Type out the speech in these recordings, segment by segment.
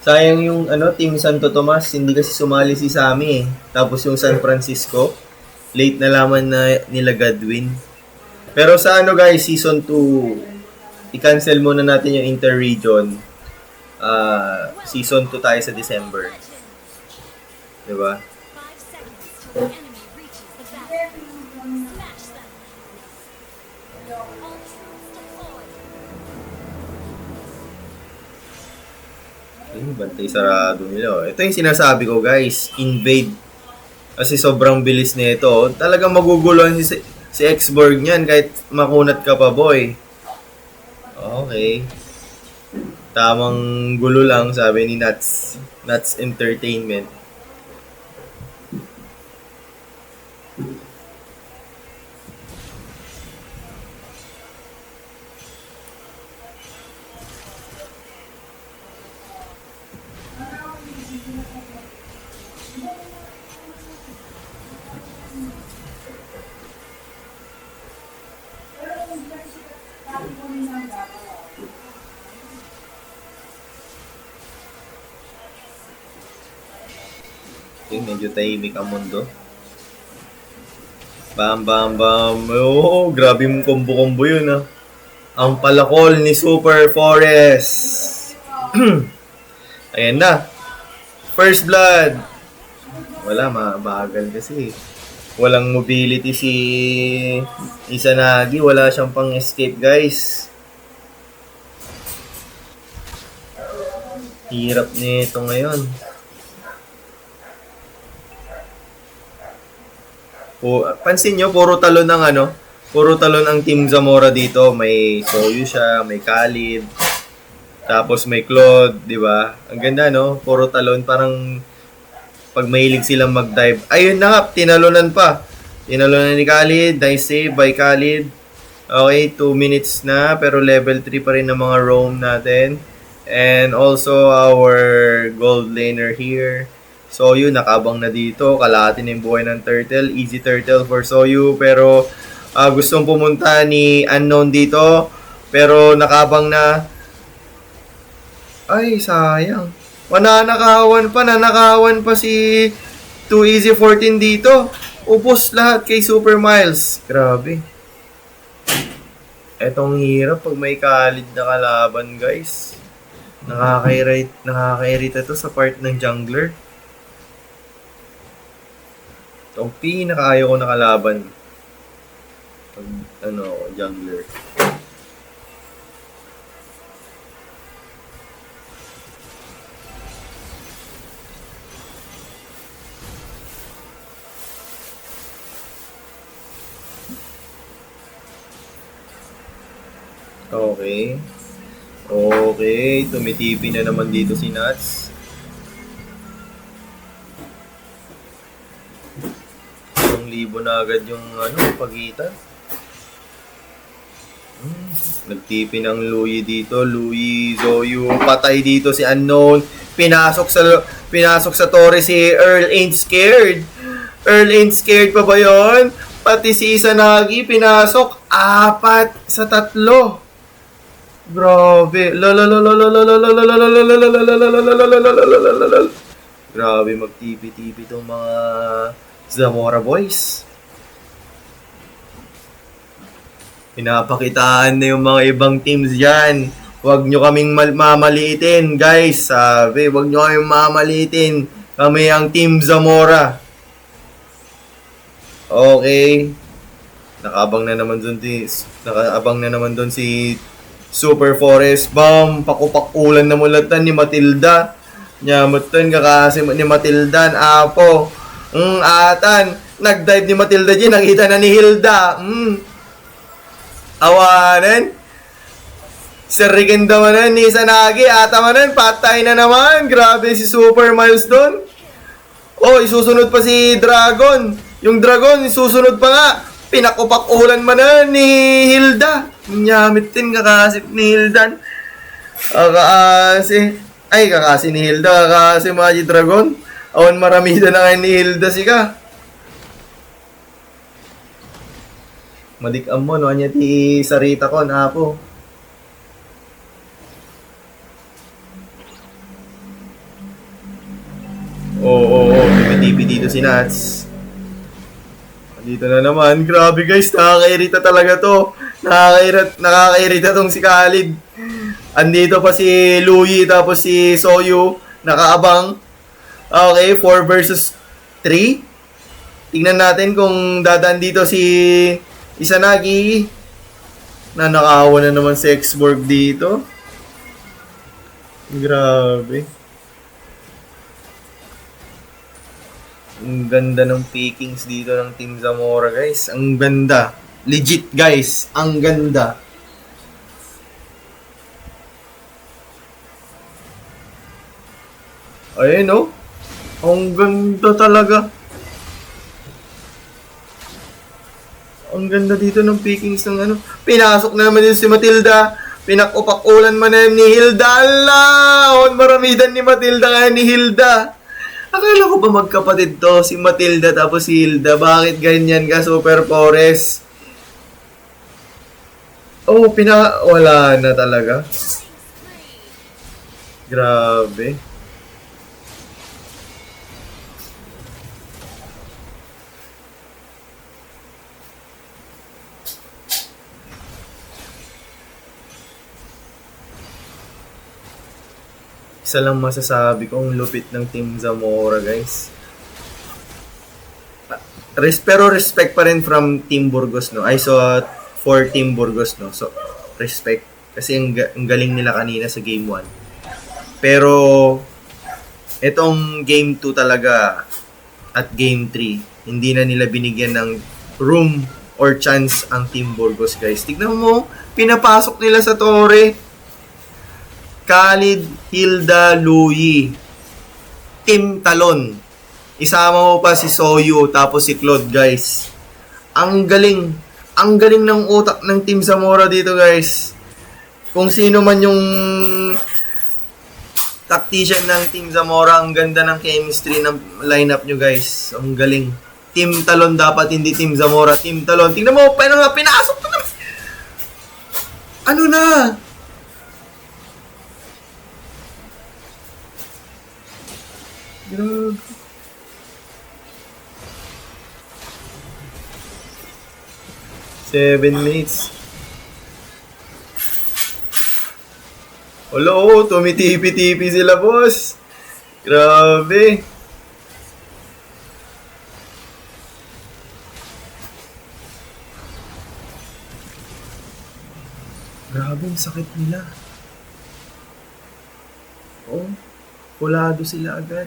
Sayang yung Team Santo Tomas, hindi kasi sumali si Sammy eh. Tapos yung San Francisco, late na laman na nila Godwin. Pero sa guys, season 2, i-cancel muna natin yung inter-region. Season 2 tayo sa December. Diba? Bantay sarado nila. Ito yung sinasabi ko guys, invade. Kasi sobrang bilis nito. Talagang maguguluhan si X-Borg niyan kahit makunat ka pa boy. Okay. Tamang gulo lang sabi ni Nuts. Nuts Entertainment. Okay, medyo tahimik ang mundo. Bam, bam, bam. Oh, grabe mong combo-combo yun ah. Ang palakol ni Super Forest. Ayan na. First blood. Wala, mabagal kasi. Walang mobility si Izanagi. Wala siyang pang-escape guys. Hirap nito ngayon. Pansin nyo, puro talon ng puro talon ang Team Zamora dito. May Soyu siya, may Khalid, tapos may Claude, di ba? Ang ganda, no? Puro talon, parang pag mahilig silang mag-dive. Ayun na nga, tinalunan pa. Tinalunan ni Khalid, nice save by Khalid. Okay, 2 minutes na, pero level 3 pa rin ang mga roam natin. And also our gold laner here. Soyu, nakabang na dito. Kalahati na yung buhay ng turtle. Easy turtle for Soyu. Pero gustong pumunta ni Unknown dito. Pero nakabang na. Ay, sayang. Nanakawan pa si 2 Easy 14 dito. Upos lahat kay Super Miles. Grabe. Etong hirap pag may Khalid na kalaban, guys. Nakaka-irrita to sa part ng jungler. Itong pinaka-ayaw ko na kalaban. Pag, jungler. Okay. Okay, tumitipi na naman dito si Nuts. Libo na agad yung pagitan. Nagtipi ng Louie dito. Louie, Zoyu, patay dito si Unknown. Pinasok sa torre si Earl ain't scared. Earl ain't scared pa ba yun? Pati si Izanagi pinasok 4-3. Grabe. Grabe magtipi-tipi tong mga Zamora boys. Pinapakitaan na yung mga ibang teams dyan. Huwag nyo kaming mamaliitin, guys. Sabi, huwag nyo kaming mamaliitin. Kami ang Team Zamora. Okay. Nakaabang na naman dun si Super Forest. Bam! Pakupakulan na mulatan ni Matilda. Nyamutan kakasi ni Matilda. Apo. Atan. Nag-dive ni Matilda dyan. Nakita na ni Hilda. Awanan. Sir Rigenda manan ni Izanagi. Ata manan. Patay na naman. Grabe si Super Miles doon. Oh, isusunod pa si Dragon. Yung Dragon, isusunod pa nga. Pinakupakulan manan ni Hilda. Nyamitin kakasip ni Hilda. Kakasi ni Hilda. Kakasi Magic Dragon. Awan maramida na kayo ni Hilda sika. Madikam mo, no? Anya ti sarita ko, na ako. Tumipipi dito si Nats. Dito na naman. Grabe guys, nakakairita talaga to. Nakakairita tong si Khalid. Andito pa si Louie tapos si Soyu. Nakaabang. Okay, 4 versus 3. Tingnan natin kung dadaan dito si Izanagi. Nakaawa na naman si X-Borg dito. Grabe. Ang ganda ng pickings dito ng Team Zamora, guys. Ang ganda. Legit, guys. Ang ganda. Ayun, oh. Ang ganda talaga. Ang ganda dito ng pickings ng ano. Pinasok na naman din si Matilda. Pinakupakulan man na ni Hilda. Allah! Maramidan ni Matilda kaya ni Hilda. Akala ko ba magkapatid to, si Matilda tapos si Hilda. Bakit ganyan ka, Super Forest? Oh, wala na talaga. Grabe. Isa lang masasabi ko, ang lupit ng Team Zamora, guys. Pero respect pa rin from Team Burgos, no? I saw for Team Burgos, no? So, respect. Kasi ang galing nila kanina sa Game 1. Pero, itong Game 2 talaga at Game 3, hindi na nila binigyan ng room or chance ang Team Burgos, guys. Tignan mo, pinapasok nila sa tore. Khalid, Hilda, Louie. Team Talon. Isama mo pa si Soyu, tapos si Claude, guys. Ang galing. Ang galing ng utak ng Team Zamora dito, guys. Kung sino man yung tactician ng Team Zamora, ang ganda ng chemistry ng lineup nyo, guys. Ang galing. Team Talon dapat, hindi Team Zamora. Team Talon. Tingnan mo, pinasok na. Ano na? Grabe. 7 minutes. Hello, tumitipi-tipi sila, boss. Grabe. Grabe, ang sakit nila. Oh, pulado sila agad.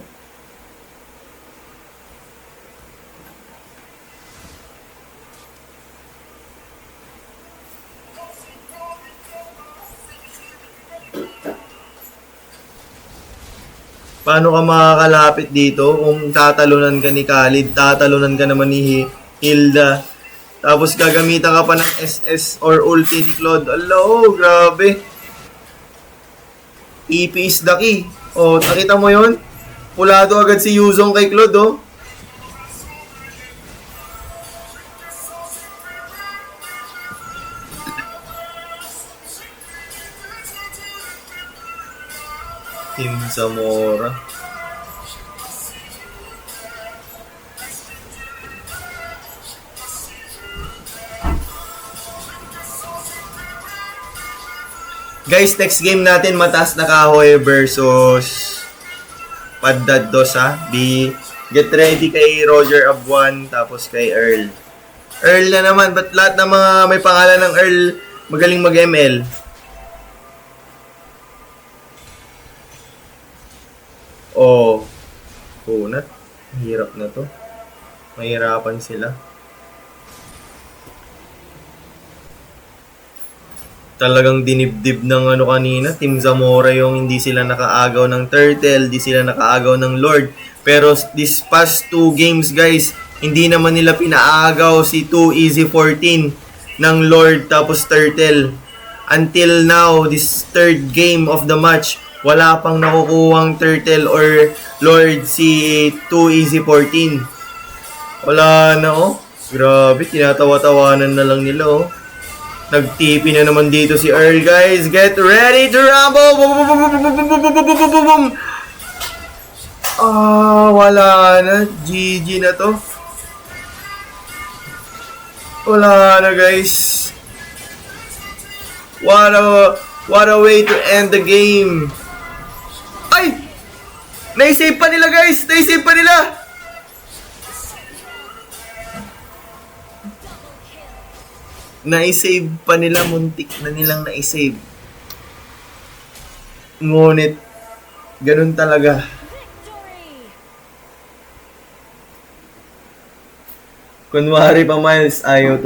Paano ka makakalapit dito kung tatalunan ka ni Khalid, tatalunan ka naman ni Hilda, tapos gagamitan ka pa ng SS or ulti ni Claude. Hello, grabe. EP is the key. Oh, nakita mo yon? Pulado agad si Yuzong kay Claude, oh. Team Zamora. Guys, next game natin Mataas na Kahoy versus Paddad Dos, ha. Get ready kay Roger Abuan tapos kay Earl. Earl na naman, ba't lahat ng mga may pangalan ng Earl magaling mag-ML? Oh, kunat. Hirap na to. Mahirapan sila. Talagang dinibdib ng ano kanina, Team Zamora yung hindi sila nakaagaw ng Turtle, hindi sila nakaagaw ng Lord. Pero this past 2 games, guys, hindi naman nila pinaagaw si 2 Easy 14 ng Lord tapos Turtle. Until now, this third game of the match, wala pang nakukuhang Turtle or Lord si 2 Easy 14. Wala na, oh. Grabe, tinatawa-tawanan na lang nila, oh. Nag-TP na naman dito si Earl, guys. Get ready to rumble! Boom, boom, boom, boom, boom, boom, boom, boom, boom, boom. Wala na. GG na to. Wala na, guys. What a way to end the game. Ay! Naisave pa nila, guys. Naisave pa nila. Naisave pa nila. Muntik na nilang naisave. Ngunit, ganun talaga. Kunwari pa, Miles, ayaw